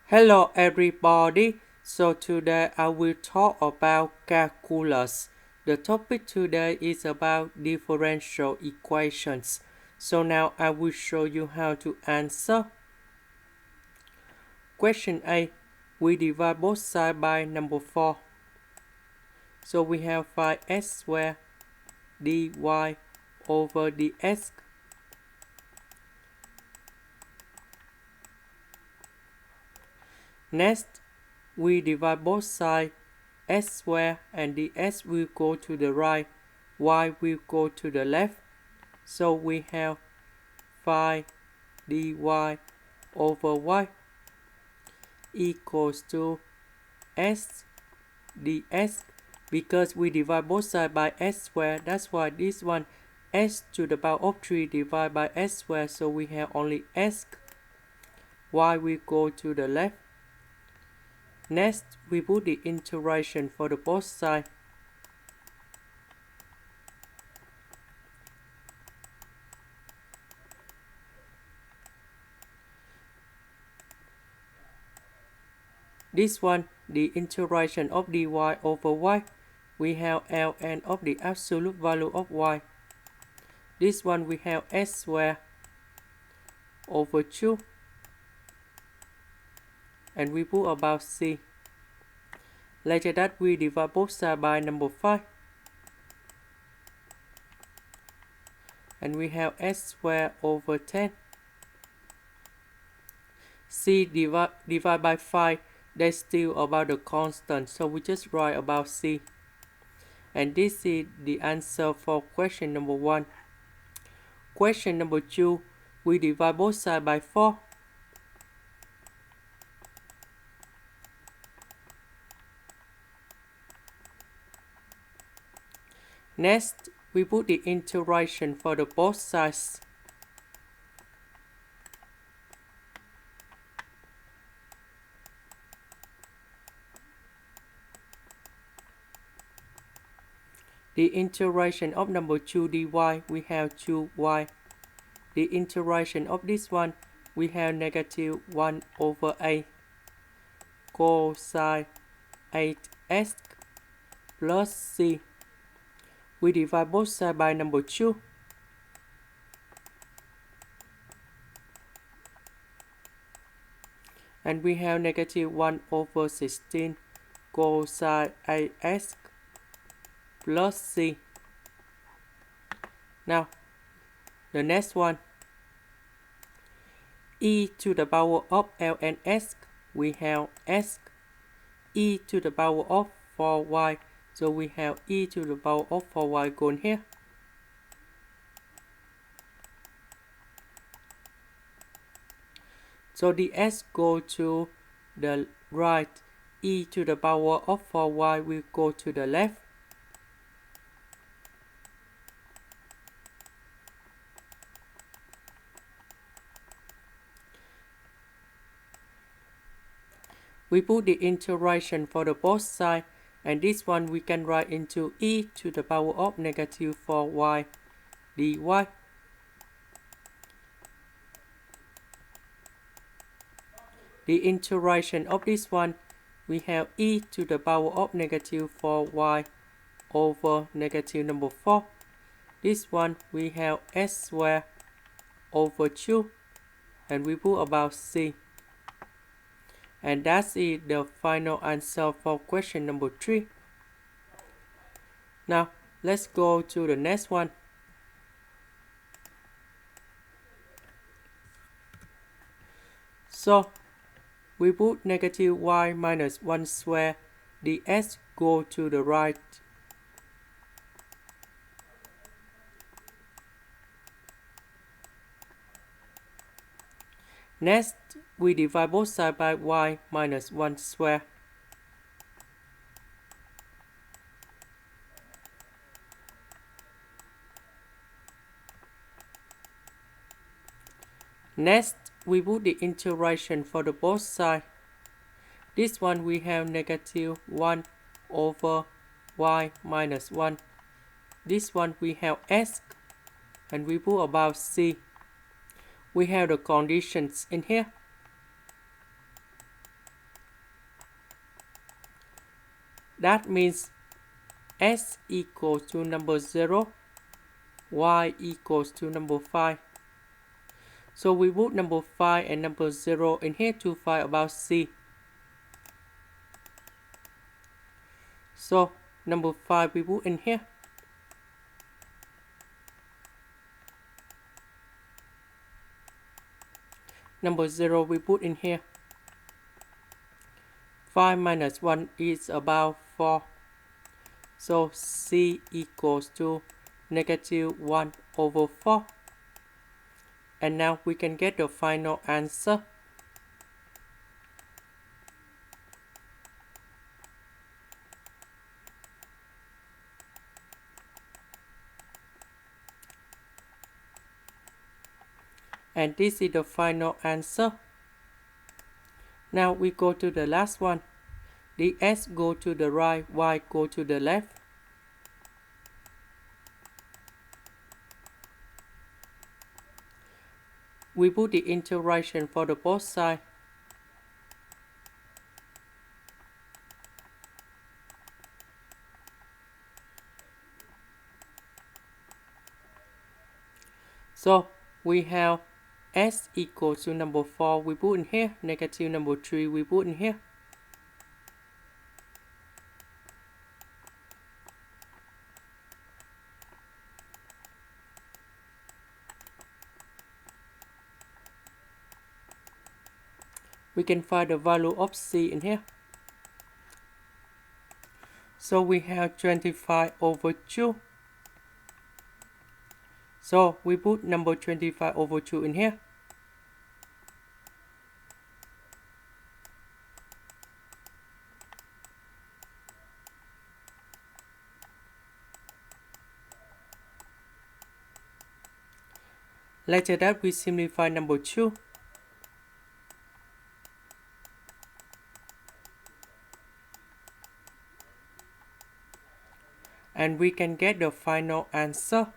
Hello everybody, so today I will talk about calculus. The topic today is about differential equations. So now I will show you how to answer. Question A, we divide both sides by number 4. So we have 5x squared dy over dx. Next, we divide both sides s squared and the s will go to the right, y will go to the left. So we have 5 dy over y equals to s ds. Because we divide both sides by s squared, that's why this one s to the power of 3 divided by s squared, so we have only s. Y will go to the left. Next, we put the integration for the both sides. This one, the integration of dy over y, we have ln of the absolute value of y. This one we have s squared over 2, and we put about c. Later that we divide both sides by number 5, and we have s squared over 10. C divide by 5, that's still about the constant, so we just write about c. And this is the answer for question number 1. Question number 2, we divide both sides by 4. Next, we put the integration for the both sides. The integration of number 2 dy, we have 2y. The integration of this one, we have negative 1 over a cosine 8x plus c. We divide both sides by number 2. And we have negative 1 over 16 cosine 8x plus c. Now, the next one, e to the power of ln s, we have s, e to the power of 4y, so we have e to the power of 4y going here. So the s go to the right, e to the power of 4y will go to the left. We put the integration for the both sides, and this one we can write into e to the power of negative 4y dy. The integration of this one, we have e to the power of negative 4y over negative number 4. This one we have s squared over 2, and we put about c. And that's it, the final answer for question number 3. Now, let's go to the next one. So, we put negative y minus 1 square, the s go to the right. Next, we divide both sides by y minus 1 square. Next, we put the integration for the both sides. This one we have negative 1 over y minus 1. This one we have s, and we put about c. We have the conditions in here. That means s equals to number 0, y equals to number 5. So we put number 5 and number 0 in here to find about c. So number 5 we put in here. Number 0 we put in here. 5 minus 1 is about 4. So c equals to negative 1 over 4. And now we can get the final answer. And this is the final answer. Now we go to the last one. The s go to the right, y go to the left. We put the integration for the both sides. So we have s equals to number 4 we put in here, negative number 3 we put in here. We can find the value of c in here. So we have 25 over 2. So we put number 25 over 2 in here. Later that we simplify number 2. And we can get the final answer.